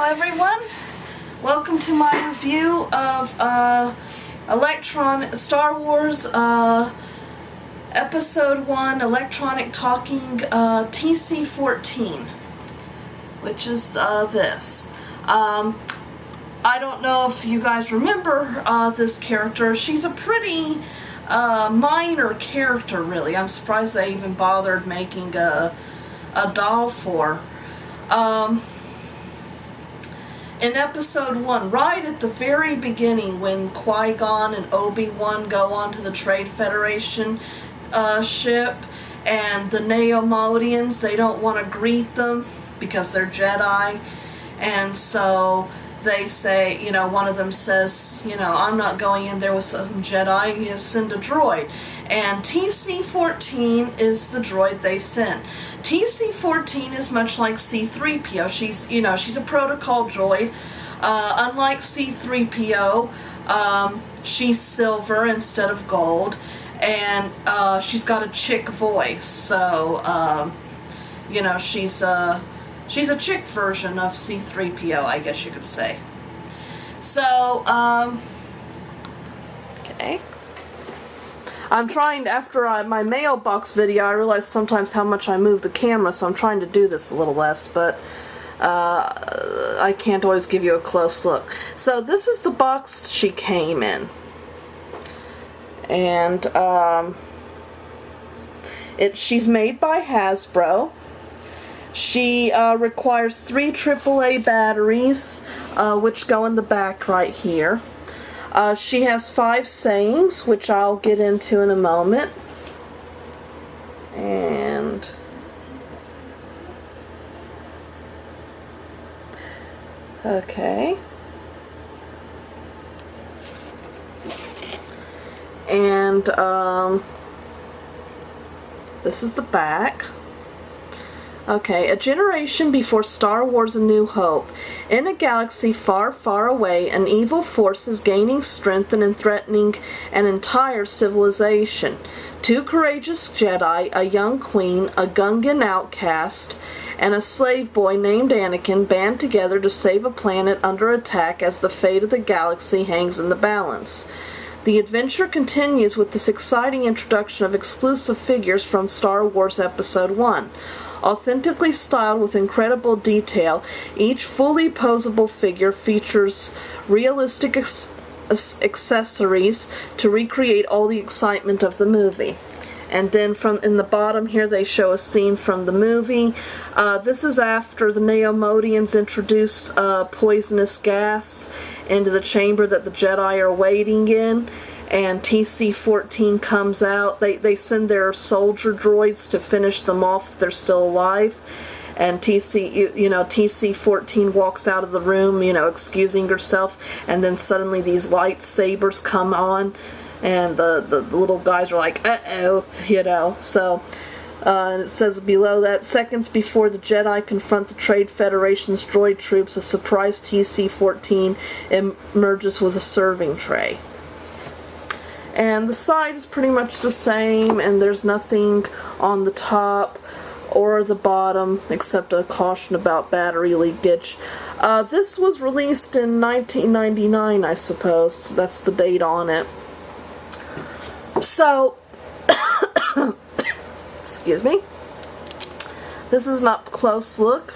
everyone, welcome to my review of Star Wars Episode 1 Electronic Talking TC-14, which is this. I don't know if you guys remember this character. She's a pretty minor character, really. I'm surprised they even bothered making a doll for her. In Episode 1, right at the very beginning, when Qui-Gon and Obi-Wan go onto the Trade Federation ship, and the Neomodians, they don't want to greet them because they're Jedi, and so they say, you know, one of them says, you know, I'm not going in there with some Jedi, you send a droid. And TC-14 is the droid they sent. TC-14 is much like C-3PO. She's, you know, she's a protocol droid. Unlike C-3PO, she's silver instead of gold, and she's got a chick voice. So, you know, she's a chick version of C-3PO, I guess you could say. So, okay. I'm trying to, after my mailbox video, I realized sometimes how much I move the camera, so I'm trying to do this a little less, but I can't always give you a close look. So this is the box she came in. And she's made by Hasbro. She requires 3 AAA batteries, which go in the back right here. She has 5 sayings, which I'll get into in a moment. And okay. And this is the back. Okay, a generation before Star Wars A New Hope. In a galaxy far, far away, an evil force is gaining strength and threatening an entire civilization. 2 courageous Jedi, a young queen, a Gungan outcast, and a slave boy named Anakin band together to save a planet under attack as the fate of the galaxy hangs in the balance. The adventure continues with this exciting introduction of exclusive figures from Star Wars Episode 1. Authentically styled with incredible detail, each fully posable figure features realistic accessories to recreate all the excitement of the movie. And then in the bottom here they show a scene from the movie. This is after the Neomodians introduce poisonous gas into the chamber that the Jedi are waiting in. And TC-14 comes out. They send their soldier droids to finish them off if they're still alive. And TC-14 walks out of the room, you know, excusing herself. And then suddenly these lightsabers come on. And the little guys are like, uh-oh, you know. So, it says below that, seconds before the Jedi confront the Trade Federation's droid troops, a surprise TC-14 emerges with a serving tray. And the side is pretty much the same, and there's nothing on the top or the bottom except a caution about battery leakage. This was released in 1999, I suppose. That's the date on it. So, excuse me. This is an up-close look.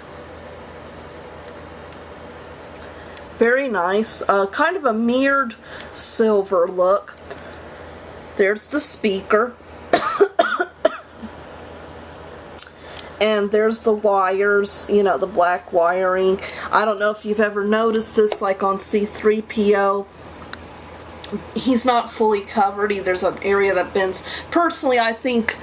Very nice. Kind of a mirrored silver look. There's the speaker. And there's the wires, you know, the black wiring. I don't know if you've ever noticed this, like on C-3PO. He's not fully covered. There's an area that bends. Personally, I think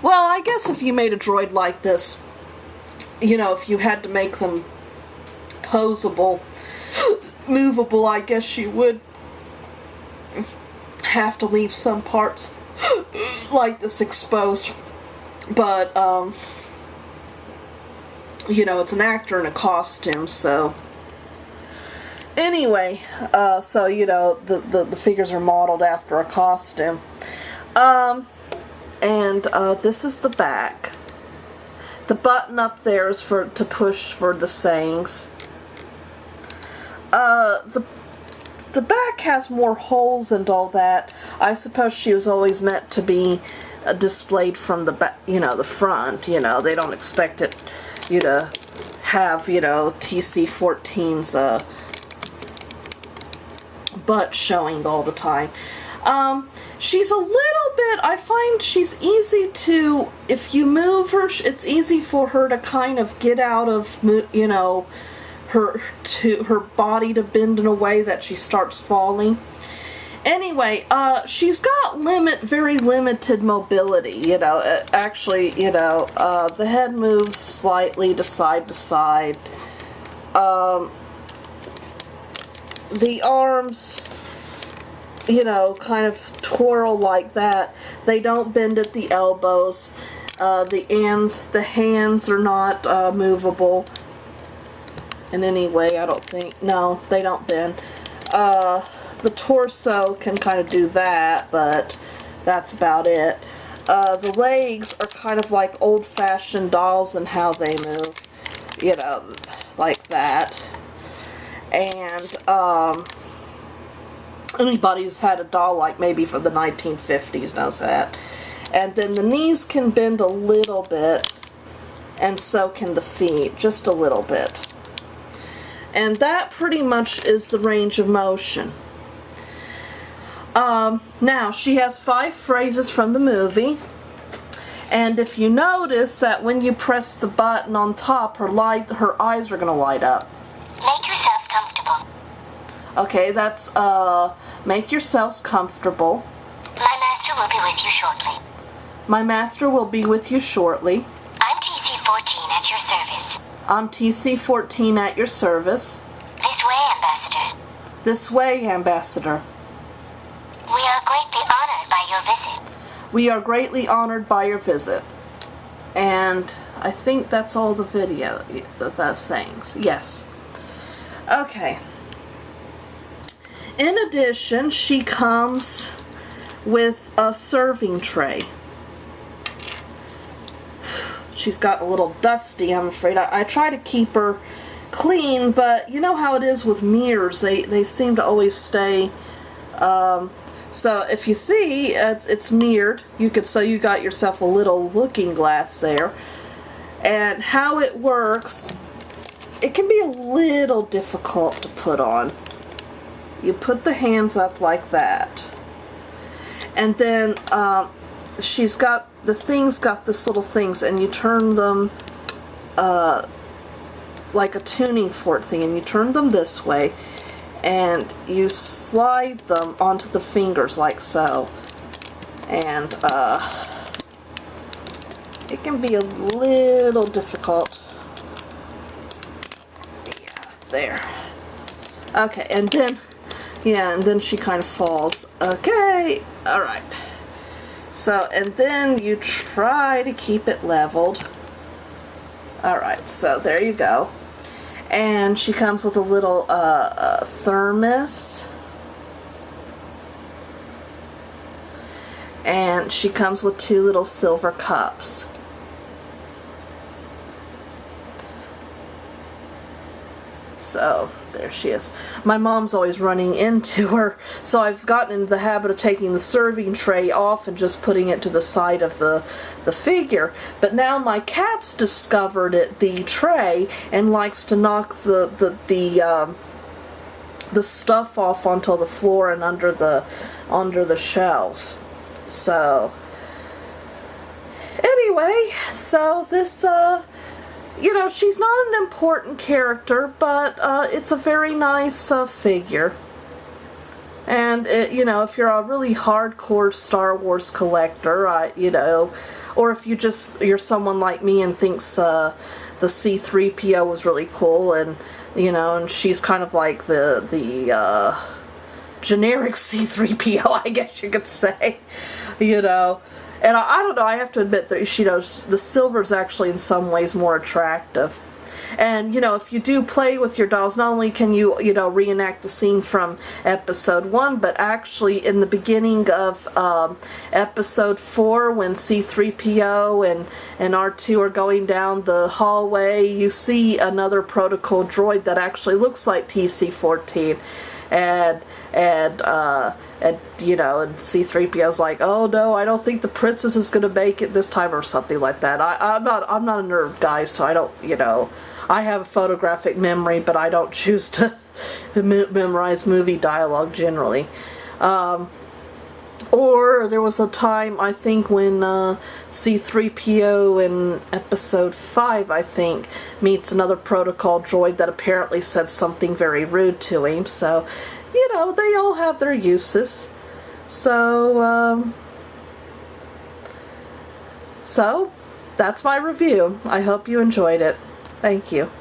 well, I guess if you made a droid like this, you know, if you had to make them posable, movable, I guess you would have to leave some parts like this exposed. But, you know, it's an actor in a costume, so Anyway, so, you know, the figures are modeled after a costume. And this is the back. The button up there is to push for the sayings. The back has more holes and all that. I suppose she was always meant to be displayed from the back, you know, the front. You know, they don't expect you to have, you know, TC-14's butt showing all the time. She's a little bit, I find she's easy to, if you move her, it's easy for her to kind of get out of, you know, her body to bend in a way that she starts falling. Anyway, she's got very limited mobility, you know. Actually, you know, the head moves slightly to side. The arms, you know, kind of twirl like that. They don't bend at the elbows. The hands are not movable in any way, I don't think. No, they don't bend. The torso can kind of do that, but that's about it. The legs are kind of like old-fashioned dolls in how they move, you know, like that. And anybody who's had a doll like maybe from the 1950s knows that. And then the knees can bend a little bit, and so can the feet, just a little bit. And that pretty much is the range of motion. Now, she has 5 phrases from the movie. And if you notice that when you press the button on top, her eyes are going to light up. Make yourself comfortable. Okay, that's, make yourselves comfortable. My master will be with you shortly. My master will be with you shortly. I'm TC-14 at your service. I'm TC-14 at your service. This way, Ambassador. This way, Ambassador. We are greatly honored by your visit. We are greatly honored by your visit. And I think that's all the video, that's sayings. Yes. Okay. In addition, she comes with a serving tray. She's got a little dusty, I'm afraid. I try to keep her clean, but you know how it is with mirrors. They seem to always stay. So if you see, it's mirrored. So you got yourself a little looking glass there. And how it works, it can be a little difficult to put on. You put the hands up like that. And then she's got, the thing's got this little things, and you turn them like a tuning fork thing, and you turn them this way, and you slide them onto the fingers like so. And it can be a little difficult. Yeah, there. Okay, and then, yeah, and then she kind of falls. Okay, alright. So, and then you try to keep it leveled. Alright, so there you go. And she comes with a little thermos. And she comes with 2 little silver cups. So, there she is. My mom's always running into her, so I've gotten into the habit of taking the serving tray off and just putting it to the side of the figure. But now my cat's discovered the tray and likes to knock the stuff off onto the floor and under the shelves. So anyway, so this you know, she's not an important character, but it's a very nice figure. And, you know, if you're a really hardcore Star Wars collector, you know, or if you're someone like me and thinks the C-3PO was really cool, and, you know, and she's kind of like the generic C-3PO, I guess you could say, you know. And I don't know, I have to admit that she knows the silver's actually in some ways more attractive. And, you know, if you do play with your dolls, not only can you, you know, reenact the scene from episode 1, but actually in the beginning of episode 4, when C-3PO and R2 are going down the hallway, you see another protocol droid that actually looks like TC-14. And you know, and C-3PO's like, oh no, I don't think the princess is gonna make it this time, or something like that. I'm not a nerd, guys, so I don't, you know, I have a photographic memory, but I don't choose to memorize movie dialogue generally. Or there was a time, I think, when C-3PO in episode 5, I think, meets another protocol droid that apparently said something very rude to him. So, you know, they all have their uses. So that's my review. I hope you enjoyed it. Thank you.